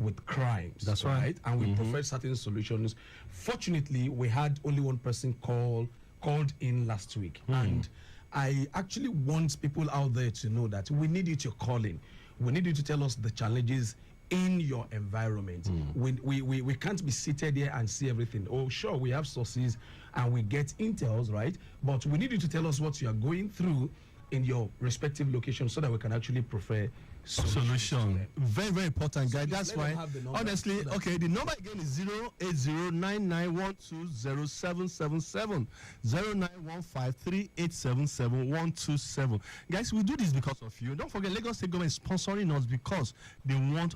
with crimes. That's right. And we prefer certain solutions. Fortunately, we had only one person called in last week. And I actually want people out there to know that we need you to call in. We need you to tell us the challenges in your environment. We can't be seated here and see everything. Oh, sure, we have sources and we get intels, right? But we need you to tell us what you are going through in your respective location so that we can actually prefer solution. Very, very important, guys. That's why, honestly, okay, the number again is 08099120777, 09153877 Guys, we do this because of you. Don't forget, Lagos State government is sponsoring us because they want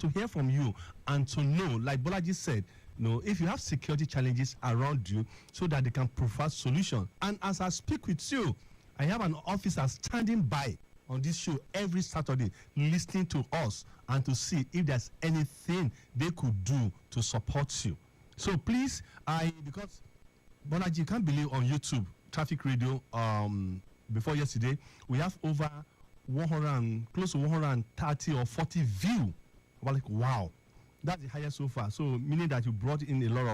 to hear from you and to know, like Bolaji said, if you have security challenges around you so that they can provide solutions. And as I speak with you, I have an officer standing by on this show every Saturday, listening to us and to see if there's anything they could do to support you. So please, because Bolaji, you can't believe on YouTube, Traffic Radio, before yesterday, we have over close to 130 or 40 views. We're like, wow, that's the highest so far. So meaning that you brought in a lot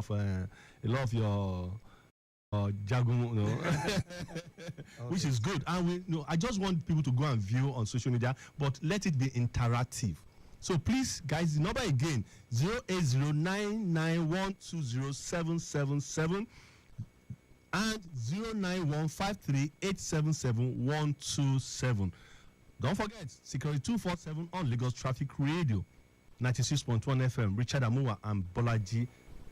of your jargon, which is good. And I just want people to go and view on social media, but let it be interactive. So please, guys, the number again, 08099120777 and 09153877127. Don't forget, SECURITY247 on Lagos Traffic Radio, 96.1 FM. Richard Amuwa and Bolaji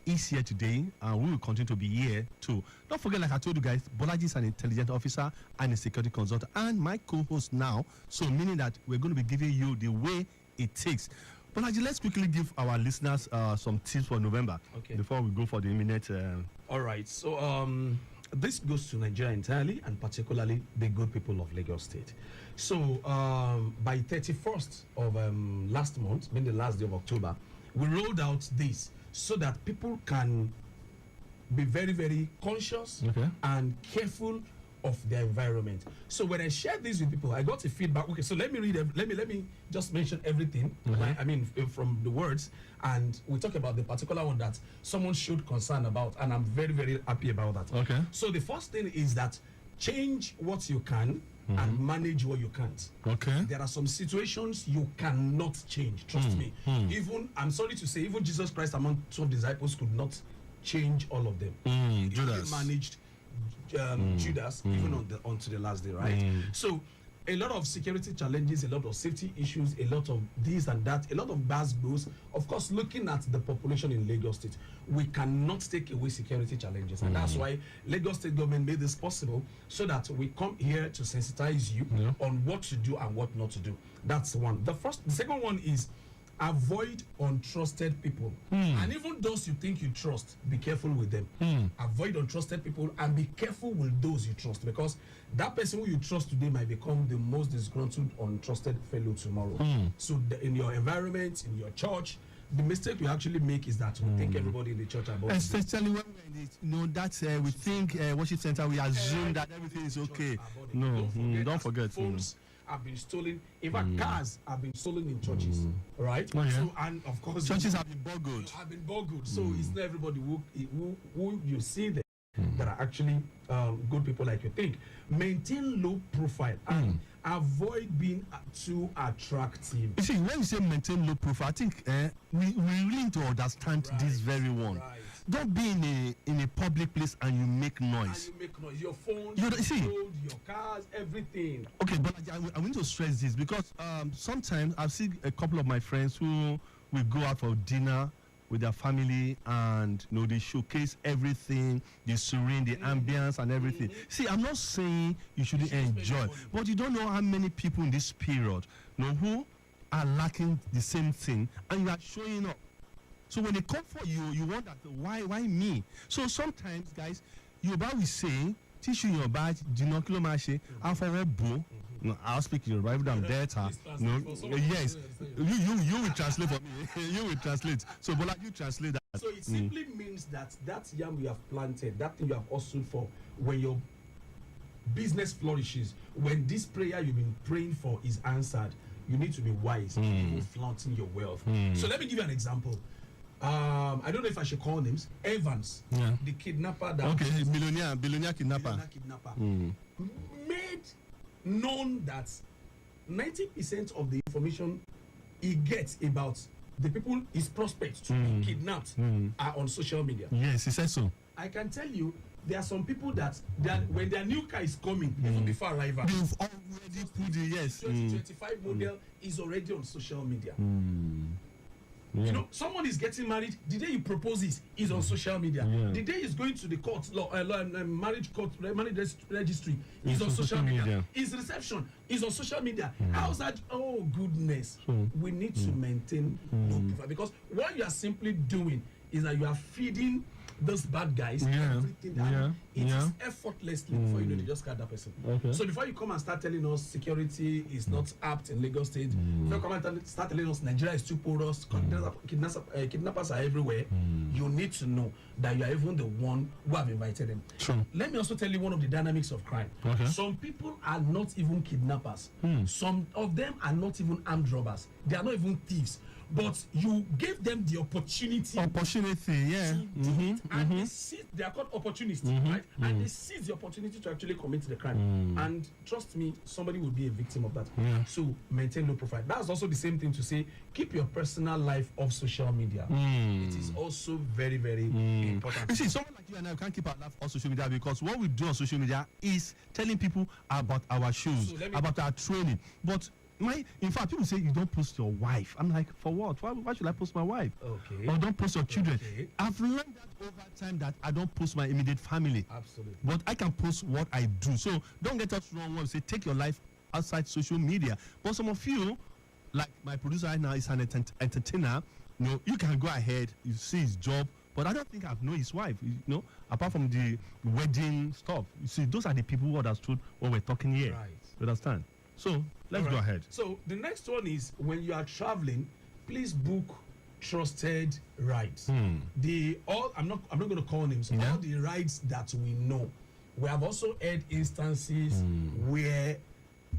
is here today, and we will continue to be here too. Don't forget, like I told you guys, Bolaji is an intelligent officer and a security consultant, and my co-host now. So meaning that we're going to be giving you the way it takes. Bolaji, let's quickly give our listeners some tips for November before we go for the imminent. All right. So this goes to Nigeria entirely, and particularly the good people of Lagos State. So by 31st of last month, being the last day of October, we rolled out this so that people can be very, very conscious and careful of their environment. So when I shared this with people, I got a feedback. Okay, so let me read. Let me just mention everything. I mean, from the words, and we talk about the particular one that someone showed concern about, and I'm very, very happy about that. Okay. So the first thing is that change what you can and manage what you can't. Okay. There are some situations you cannot change. Trust me. Even, I'm sorry to say, even Jesus Christ among 12 disciples could not change all of them. Judas. He managed Judas even onto the last day, right? So a lot of security challenges, a lot of safety issues, a lot of this and that, a lot of bad blows. Of course, looking at the population in Lagos State, we cannot take away security challenges. And that's why Lagos State government made this possible, so that we come here to sensitize you on what to do and what not to do. That's one. The second one is avoid untrusted people. And even those you think you trust, be careful with them. Avoid untrusted people and be careful with those you trust, because that person who you trust today might become the most disgruntled, untrusted fellow tomorrow. So in your environment, in your church, the mistake we actually make is that we think everybody in the church about especially when we're in the, we think worship center, we assume that everything is okay. No, don't forget. Phones have been stolen. In fact, cars have been stolen in churches, right? So, and of course, churches have been boggled. So it's not everybody who you see there that are actually good people like you think. Maintain low profile and avoid being too attractive. You see, when we say maintain low profile, I think we really need to understand this very one. Right. Don't be in a public place and you make noise. Your phone, your cars, everything. Okay, but I want to stress this because sometimes I've seen a couple of my friends who will go out for dinner with their family, and they showcase everything, the serene, the ambience and everything. See, I'm not saying you shouldn't enjoy, but you don't know how many people in this period who are lacking the same thing, and you are showing up. So when they come for you, you wonder, why me? So sometimes, guys, Yoruba will say, teach you your badge, do not kilo mache, after bo. No, I'll speak Yoruba, even though I'm data. No, yes, you will translate for me. You will translate. So, Bola, you translate that. So it simply means that yam you have planted, that thing you have hustled for, when your business flourishes, when this prayer you've been praying for is answered, you need to be wise in flaunting your wealth. So let me give you an example. I don't know if I should call names. Evans, the kidnapper that billionaire kidnapper, made known that 90% of the information he gets about the people his prospects to be kidnapped are on social media. Yes, he says so. I can tell you there are some people that when their new car is coming, even before arrival, they've already put the 2025 model is already on social media. You know, someone is getting married. The day you propose is on social media. The day he's going to the court, marriage court, marriage registry is on social media. His reception is on social media. How's that? Oh goodness! We need to maintain no profile, because what you are simply doing is that you are feeding those bad guys everything that it is effortlessly for you to just catch that person. So before you come and start telling us security is not apt in Lagos State, before you come and start telling us Nigeria is too porous, kidnappers are everywhere, you need to know that you are even the one who have invited them. Let me also tell you one of the dynamics of crime. Some people are not even kidnappers. Some of them are not even armed robbers. They are not even thieves. But you gave them the opportunity. And they seize, they are called opportunists, right? And they seize the opportunity to actually commit the crime. And trust me, somebody will be a victim of that. So maintain low profile. That's also the same thing to say, keep your personal life off social media. It is also very, very important. You see, someone like you and I can't keep our life on social media, because what we do on social media is telling people about our shows, about our training. But in fact, people say you don't post your wife. I'm like, for what? Why should I post my wife? Or don't post your children. I've learned that over time that I don't post my immediate family. Absolutely. But I can post what I do. So don't get us wrong when we say take your life outside social media. But some of you, like my producer right now, is an entertainer. You know, you can go ahead, you see his job, but I don't think I've known his wife, you know, apart from the wedding stuff. You see, those are the people who understood what we're talking here. Right. You understand? So let's go ahead. So the next one is, when you are traveling, please book trusted rides. I'm not going to call names. All the rides that we know. We have also had instances where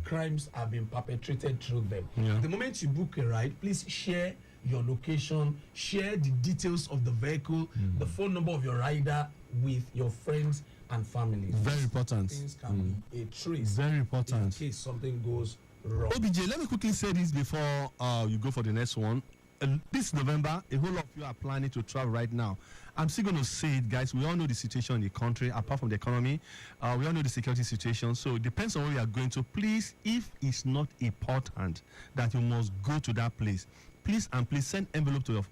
crimes have been perpetrated through them. The moment you book a ride, please share your location, share the details of the vehicle, the phone number of your rider with your friends and family. Very important. Things can be a trace. Very important. In case something goes wrong. OBJ, let me quickly say this before you go for the next one. This November, a whole lot of you are planning to travel right now. I'm still going to say it, guys. We all know the situation in the country, apart from the economy. We all know the security situation. So it depends on where you are going to. Please, if it's not important that you must go to that place, please send envelope to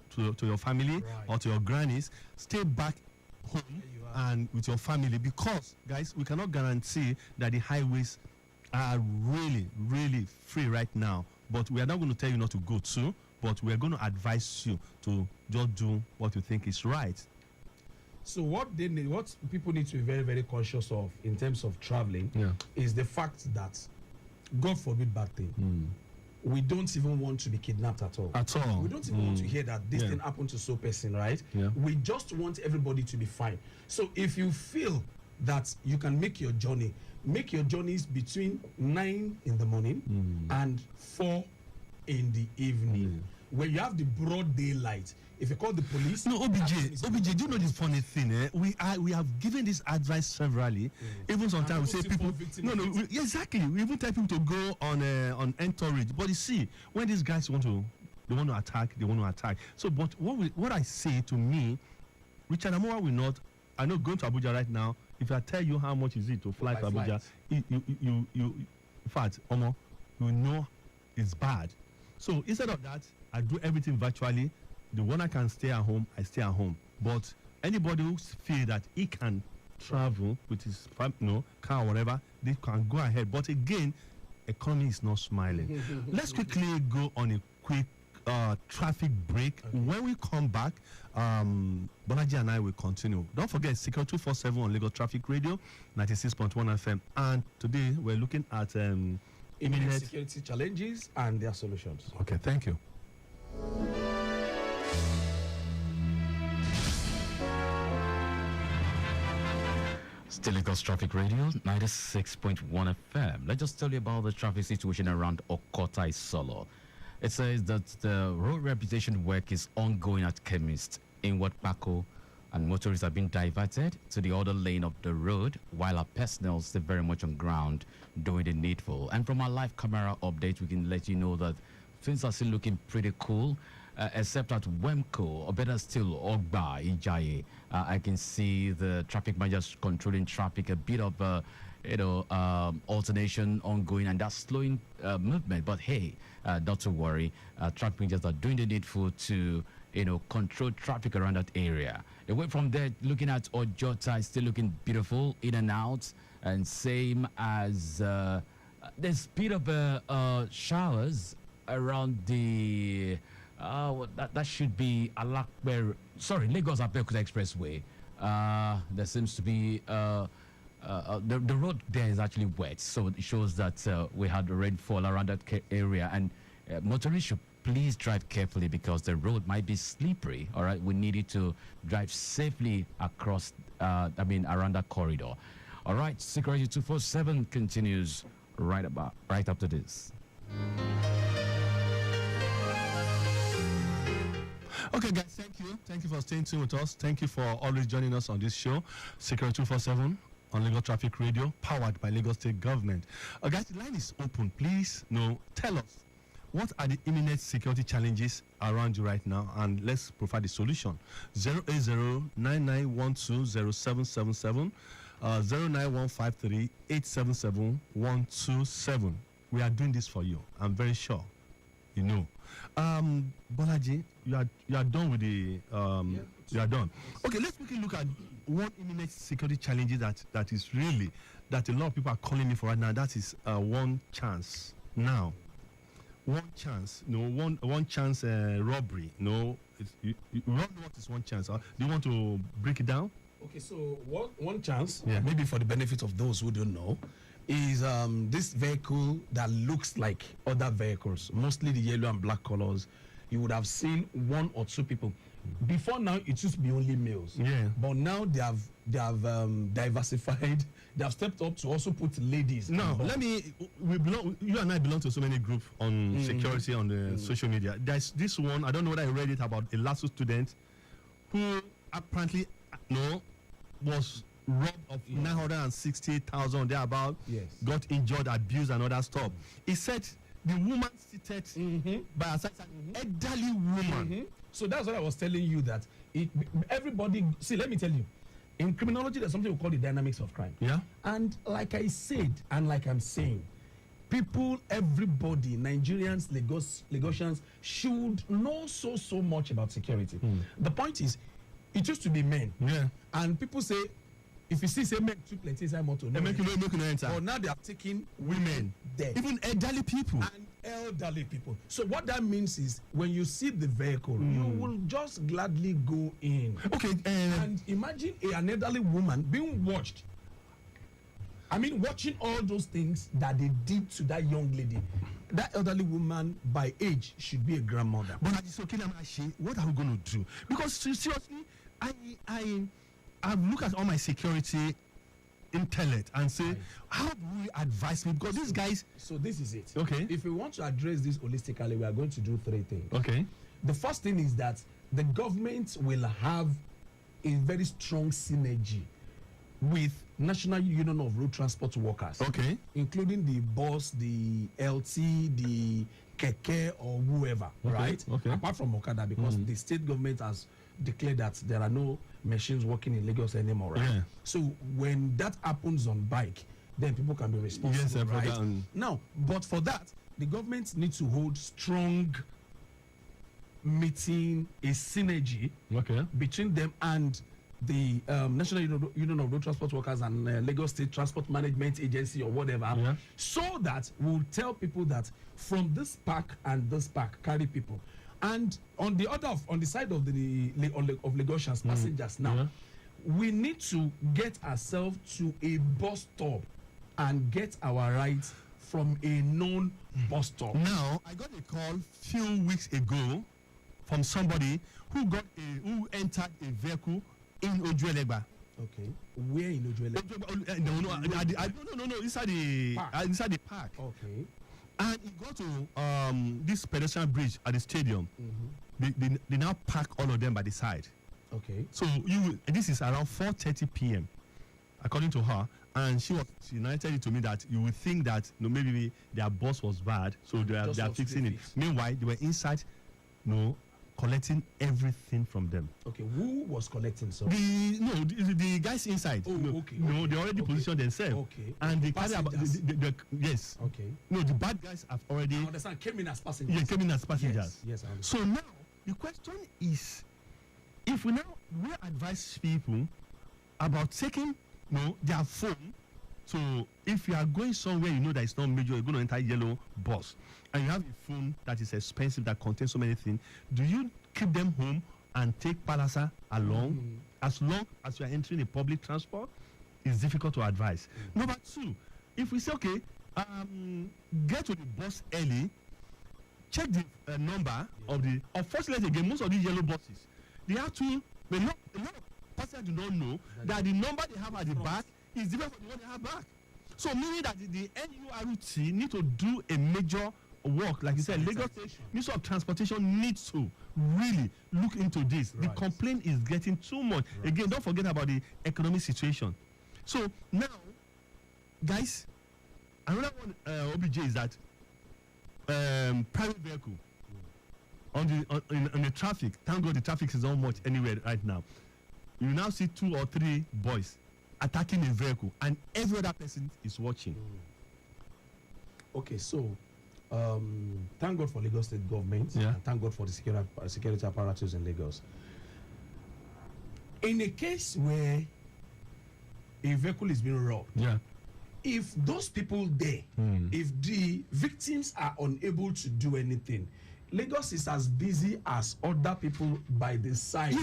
your family or to your grannies. Stay back home and with your family, because, guys, we cannot guarantee that the highways are really, really free right now. But we are not going to tell you not to go to, but we are going to advise you to just do what you think is right. So what people need to be very, very conscious of in terms of traveling is the fact that, God forbid bad thing, we don't even want to be kidnapped at all. At all. We don't even want to hear that this thing happened to so person, right? We just want everybody to be fine. So if you feel that you can make your journeys between 9 in the morning and 4 in the evening, where you have the broad daylight. If you call the police, no, OBJ, do you know this funny thing? We have given this advice severally. Even sometimes we say people, exactly. We even tell people to go on entourage. But you see, when these guys want to attack, they want to attack. So, but what I say, to me, Richard Amuwa will not. I know going to Abuja right now. If I tell you how much is it to fly to Abuja, you in fact, Omo, you know it's bad. So instead of that, I do everything virtually. The one I can stay at home, I stay at home. But anybody who feel that he can travel with his car or whatever, they can go ahead. But again, economy is not smiling. Let's quickly go on a quick traffic break. When we come back, Bolaji and I will continue. Don't forget, SECURITY247 on Lagos Traffic Radio, 96.1 FM. And today we're looking at imminent security challenges and their solutions. Okay, thank you. Still Lagos Traffic Radio, 96.1 FM. Let's just tell you about the traffic situation around Okota Isolo. It says that the road rehabilitation work is ongoing at Chemist in Watpako, and motorists have been diverted to the other lane of the road, while our personnel stay very much on ground doing the needful. And from our live camera update, we can let you know that things are still looking pretty cool. Except at Wemco, or better still, Ogba, Ijaye. I can see the traffic managers controlling traffic, a bit of, alternation ongoing, and that's slowing movement. But hey, not to worry. Traffic managers are doing the needful to, control traffic around that area. Away from there, looking at Ojota, still looking beautiful, in and out, and same as there's a bit of showers around the... that should be Lagos Abeokuta Expressway. There seems to be the road there is actually wet, so it shows that we had rainfall around that area, and motorists should please drive carefully because the road might be slippery. All right, we needed to drive safely across. Around that corridor. All right, SECURITY247 continues right after this. Okay, guys, thank you. Thank you for staying tuned with us. Thank you for always joining us on this show, SECURITY247 on Lagos Traffic Radio, powered by Lagos State Government. Guys, the line is open. Please, tell us, what are the imminent security challenges around you right now, and let's provide the solution. 080-9912-0777, 09153-877-127. We are doing this for you. I'm very sure. Bolaji, you are done with the you are done. Okay, let's quickly look at one imminent security challenges that is really that a lot of people are calling me for right now. That is one chance. Now, one chance, one chance robbery. You don't know what is one chance. Do you want to break it down? Okay, so one chance, Yeah. maybe for the benefit of those who don't know, is this vehicle that looks like other vehicles, mostly the yellow and black colors. You would have seen one or two people. Before now, it used to be only males. Yeah. But now they have diversified. They have stepped up to also put ladies. Now, you and I belong to so many groups on security on the social media. There's this one, I don't know whether I read it, about a LASU student who apparently was robbed of 960,000 thereabout, Yes. got injured, abused, and other stuff. He said the woman seated by her side, an elderly woman. So that's what I was telling you, that everybody, see, let me tell you, in criminology, there's something we call the dynamics of crime. Yeah. And like I said, and like I'm saying, people, everybody, Nigerians, Lagosians should know so much about security. The point is, it used to be men. Yeah. And people say, if you see, say men too plenty inside motor, They make you enter. but now they are taking Women. there. Even elderly people. And elderly people. So what that means is, when you see the vehicle, you will just gladly go in. Okay. And imagine an elderly woman being watched. I mean, watching all those things that they did to that young lady. That elderly woman, by age, should be a grandmother. But it's okay, what are we going to do? Because seriously, I look at all my security intellect and say, how do we advise me? Because these guys. So this is it. Okay. If we want to address this holistically, we are going to do three things. Okay. The first thing is that the government will have a very strong synergy with National Union of Road Transport Workers. Okay. Including the bus, the LT, the keke, or whoever, right? Okay. Apart from Okada, because the state government has declared that there are no machines working in Lagos anymore, right? Yeah. So when that happens on bike, then people can be responsible, Yes, right? brother. Now, but for that, the government needs to hold strong meeting, a synergy Okay. between them and the National Union of Road Transport Workers and Lagos State Transport Management Agency or whatever, Yeah. so that we'll tell people that from this park and this park carry people, and on the side of the Lagosians passengers now, Yeah. we need to get ourselves to a bus stop and get our rides from a known bus stop. Now, I got a call few weeks ago from somebody who entered a vehicle in Ojuelegba. Okay. Where in Ojuele? No, inside the Park. Inside the park. Okay. And he got to this pedestrian bridge at the stadium. They now park all of them by the side. Okay. So this is around 4:30 p.m. according to her, and she narrated it to me that you would think that maybe their boss was bad, so they are fixing it. Meanwhile, they were inside, collecting everything from them. Okay, who was collecting? So the guys inside. Okay. They already positioned themselves. Okay. And they carry about yes. Okay. No, the bad guys have already. I understand. Came in as passengers. Yeah, came in as passengers. Yes, I understand. So now the question is, if we advise people about taking their phone. So if you are going somewhere that it's not major, you're going to enter yellow bus, and you have a phone that is expensive that contains so many things, do you keep them home and take palasa along? As long as you are entering a public transport, it's difficult to advise. Number two, if we say, okay, get to the bus early, check the number of the. Unfortunately, again, most of these yellow buses, they have to. A lot of passengers do not know that the number they have at the back is different from the one they have back. So meaning that the NURT need to do a major work, like you said, Lagos Ministry of Transportation needs to really look into this. Right. The complaint is getting too much. Right. Again, don't forget about the economic situation. So now, guys, another one OBJ is that private vehicle on the traffic. Thank God the traffic is not much anywhere right now. You now see 2 or 3 boys attacking a vehicle, and every other person is watching. Okay, so thank God for Lagos State government. Yeah. And thank God for the security apparatus in Lagos. In a case where a vehicle is being robbed, if those people there, if the victims are unable to do anything, Lagos is as busy as other people by the side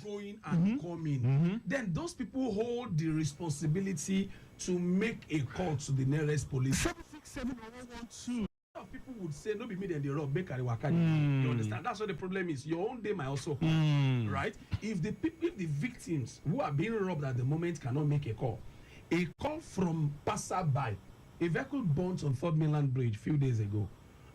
going and coming. Then those people hold the responsibility to make a call to the nearest police. 767-112. People would say, no, be me then they rob, make a waka. You understand? That's what the problem is. Your own day might also come, right? If the victims who are being robbed at the moment cannot make a call from passerby, a vehicle burnt on 3rd Mainland Bridge a few days ago.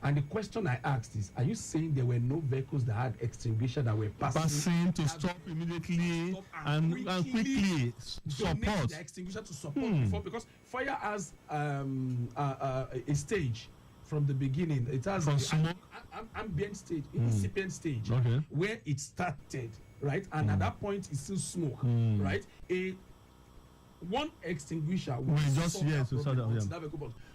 And the question I asked is, are you saying there were no vehicles that had extinguisher that were passing to stop immediately and quickly support the extinguisher to support before? Because fire has a stage from the beginning. It has an ambient stage, incipient stage, where it started, right? And at that point, it's still smoke, right? One extinguisher will just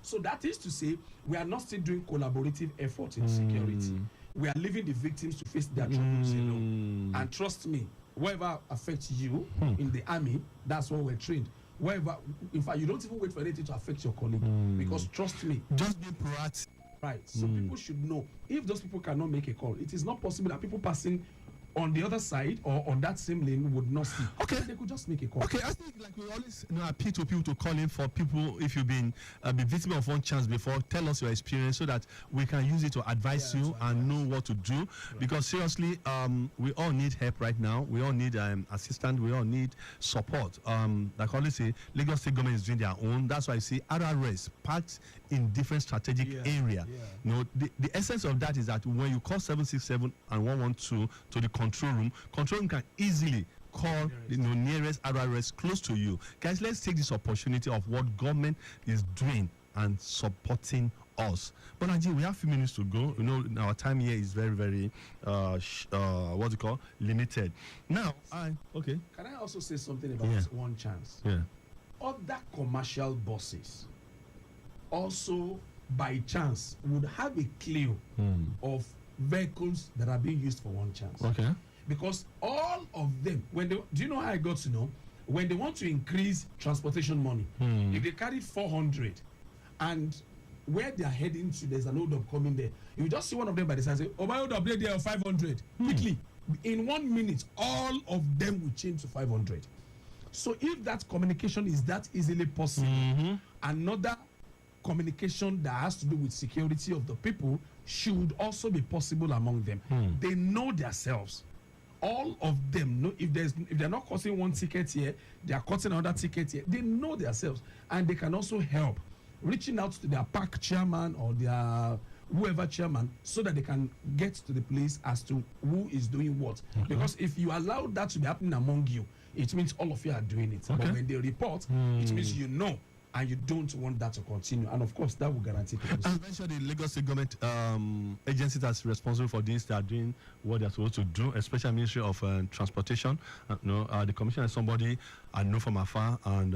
so that is to say, we are not still doing collaborative effort in security. We are leaving the victims to face their troubles alone. And trust me, whatever affects you in the army, that's what we're trained. Whatever, in fact, you don't even wait for anything to affect your colleague, because trust me, just be proactive. Right. So people should know, if those people cannot make a call, it is not possible that people passing on the other side or on that same lane would not see. Okay. They could just make a call. Okay, I think like we always appeal to people to call in for people, if you've been victim of one chance before, tell us your experience so that we can use it to advise you and know what to do. Right. Because seriously, we all need help right now. We all need assistance. We all need support. Like I always say, Lagos State government is doing their own. That's why I see RRS packed in different strategic area. You know, the essence of that is that when you call 767 and 112 to the control room can easily call the nearest RRS close to you. Guys, let's take this opportunity of what government is doing and supporting us. But Najee, we have a few minutes to go. You know, our time here is very, very limited. Now, Can I also say something about one chance? Yeah. Other commercial buses also by chance would have a clue of vehicles that are being used for one chance. Okay. Because all of them, do you know how I got to know? When they want to increase transportation money, if they carry 400 and where they are heading to, there's an hold up coming there, you just see one of them by the side say, oh, my hold up there are 500. Quickly, in 1 minute, all of them will change to 500. So if that communication is that easily possible, another communication that has to do with security of the people should also be possible among them. They know themselves. all of them know if they're not cutting one ticket here, they are cutting another ticket here. They know themselves, and they can also help reaching out to their park chairman or their whoever chairman, so that they can get to the place as to who is doing what. Because if you allow that to be happening among you, it means all of you are doing it. But when they report, it means you know, and you don't want that to continue. And of course, that will guarantee people. And mention the Lagos State government agencies that's responsible for this. They are doing what they're supposed to do, especially Ministry of Transportation. The commissioner is somebody I know from afar, and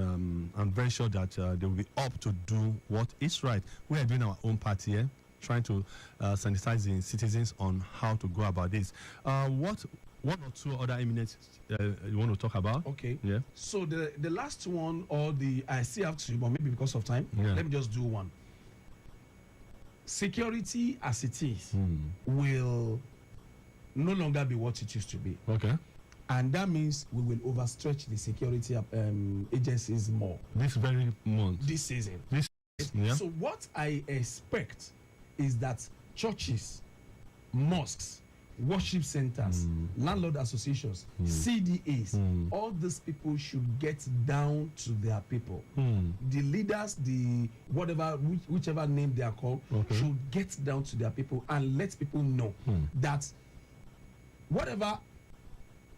I'm very sure that they will be up to do what is right. We are doing our own part here, trying to sensitize the citizens on how to go about this. What one or two other eminent you want to talk about? Okay. Yeah. So the last one, or I still have two, but maybe because of time, let me just do one. Security as it is will no longer be what it used to be. Okay. And that means we will overstretch the security agencies more. This very month. This season. So what I expect is that churches, mosques, worship centers, landlord associations, CDAs, all these people should get down to their people. The leaders, whichever name they are called, should get down to their people and let people know that whatever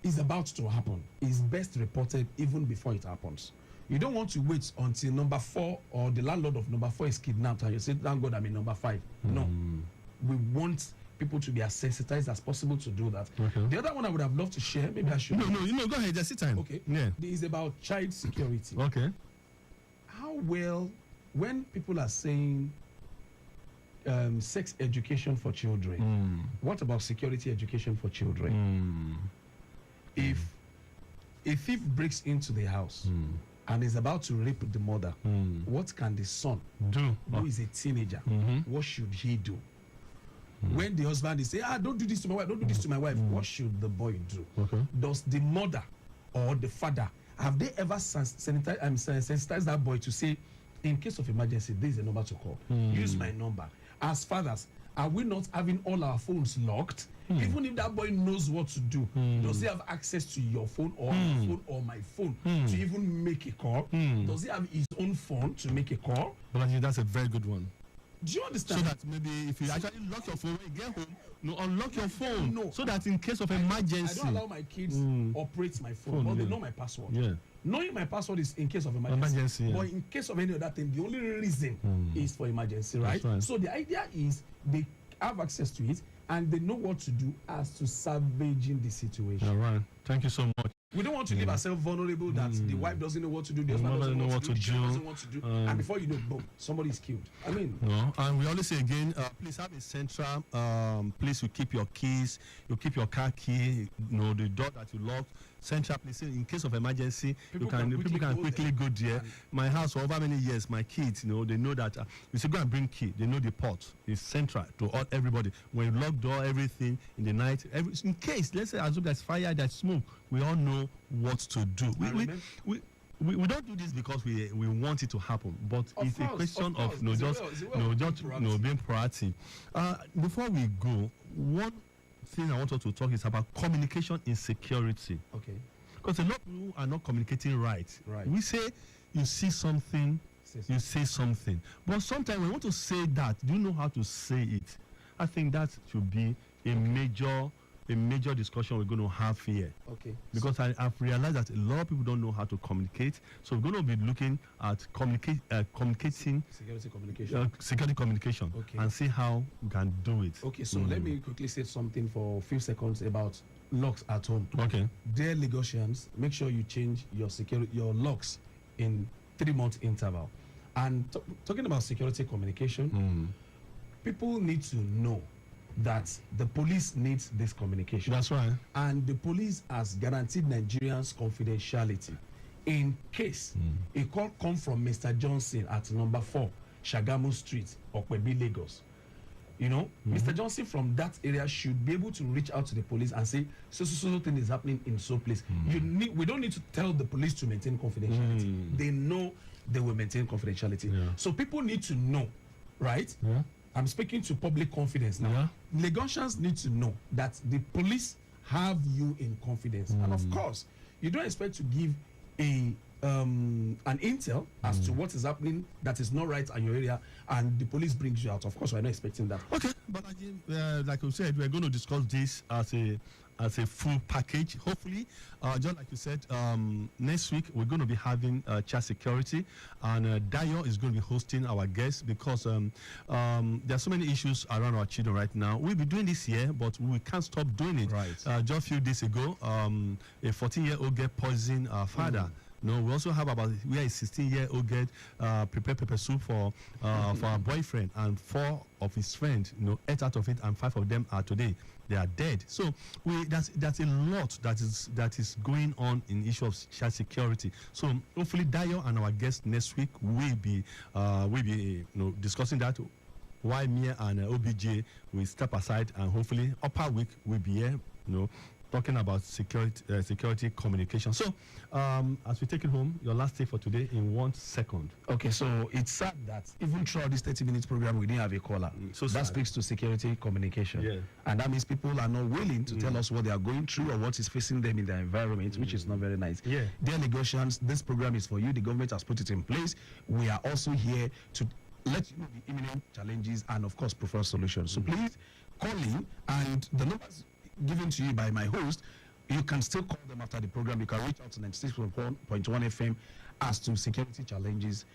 is about to happen is best reported even before it happens. You don't want to wait until number 4 or the landlord of number 4 is kidnapped and you say, thank God I'm in number 5. No. We want people to be as sensitized as possible to do that. The other one I would have loved to share, maybe I should. No, go ahead, just sit time. Okay. Yeah. Is about child security. Okay. How well, when people are saying sex education for children, what about security education for children? If a thief breaks into the house and is about to rape the mother, what can the son do? Who is a teenager? What should he do? When the husband is saying, don't do this to my wife, don't do this to my wife, what should the boy do? Does the mother or the father, have they ever sensitized that boy to say, in case of emergency, this is a number to call, use my number? As fathers, are we not having all our phones locked? Even if that boy knows what to do, does he have access to your phone or my phone or my phone to even make a call? Does he have his own phone to make a call? Well, I think that's a very good one. Do you understand? So that maybe if you actually lock your phone when you get home, unlock your phone. No. So that in case of emergency. I don't allow my kids operate my phone, but they know my password. Yeah. Knowing my password is in case of emergency. But in case of any other thing, the only reason is for emergency, right? So the idea is they have access to it and they know what to do as to salvaging the situation. All right. Thank you so much. We don't want to leave ourselves vulnerable that the wife doesn't know what to do, the husband doesn't know what to do, doesn't want to do, and before you know, boom, somebody is killed. I mean, no. And we always say again, please have a central place you keep your keys, you keep your car key, the door that you lock. Central place in case of emergency, people can quickly go there. My house for over many years, my kids, they know that you say go and bring key. They know the port is central to all everybody. When you lock door, everything in the night, in case let's say as though there's fire, there's smoke, we all know what to do. We don't do this because we want it to happen, but it's a question of being proactive. Before we go, one thing I want us to talk is about communication in security. Okay. Because a lot of people are not communicating right. We say you see something, you say something. But sometimes when we want to say that, do you know how to say it? I think that should be a major discussion we're going to have here. Okay. Because I've realized that a lot of people don't know how to communicate. So we're going to be looking at communicating security communication and see how we can do it. Okay, so let me quickly say something for a few seconds about locks at home. Okay. Dear Lagosians, make sure you change your locks in 3-month interval. And talking about security communication, people need to know that the police needs this communication. That's right. And the police has guaranteed Nigerians confidentiality. In case a call comes from Mr. Johnson at number 4, Shagamu Street, Okwebi, Lagos, Mr. Johnson from that area should be able to reach out to the police and say, so thing is happening in so place. We don't need to tell the police to maintain confidentiality. They know they will maintain confidentiality. Yeah. So people need to know, right? Yeah. I'm speaking to public confidence now. Yeah. Lagosians need to know that the police have you in confidence. And of course, you don't expect to give a an intel as to what is happening that is not right in your area, and the police brings you out. Of course, we're not expecting that. Okay, but again, like we said, we're going to discuss this as a full package. Hopefully, just like you said, next week we're going to be having child security, and Dayo is going to be hosting our guests because there are so many issues around our children right now. We'll be doing this year, but we can't stop doing it. Right. Just a few days ago, a 14-year-old girl poisoned our father. No, we also have we are a 16-year-old girl prepared pepper soup for our boyfriend, and 4 of his friends, ate out of it, and 5 of them are today. They are dead. So that's a lot that is going on in the issue of child security. So hopefully Dayo and our guest next week will be discussing that. While Mia and OBJ will step aside, and hopefully upper week will be here, talking about security communication. So, as we take it home, your last take for today in 1 second. Okay, so it's sad that even throughout this 30-minute program, we didn't have a caller. So that sad. speaks to security communication. Yeah. And that means people are not willing to tell us what they are going through or what is facing them in their environment, which is not very nice. Yeah. Dear Lagosians, this program is for you. The government has put it in place. We are also here to let you know the imminent challenges and, of course, prefer solutions. So please call in, and the numbers given to you by my host, you can still call them after the program. You can reach out to 96.1 FM as to security challenges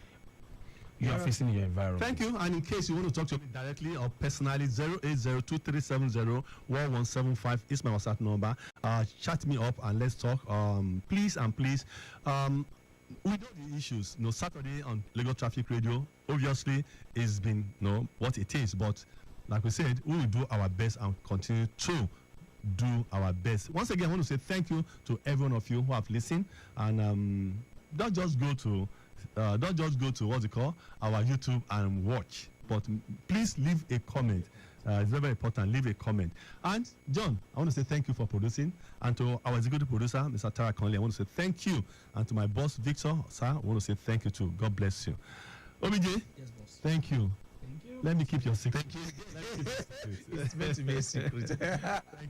you are facing in your environment. Thank you. And in case you want to talk to me directly or personally, 08023701175 is my WhatsApp number. Chat me up and let's talk. Please and please. We know the issues. Saturday on Lagos Traffic Radio, obviously, it's been what it is. But like we said, we will do our best and continue to do our best. Once again, I want to say thank you to every one of you who have listened, and don't just go to what's it called, our YouTube and watch, but please leave a comment. It's very, very important. Leave a comment. And John, I want to say thank you for producing, and to our executive producer, Mr. Tara Conley, I want to say thank you, and to my boss Victor, sir, I want to say thank you too. God bless you. OBJ, Yes, boss. thank you. Thank you. Let me keep your secret. Thank you. It's meant to be a secret.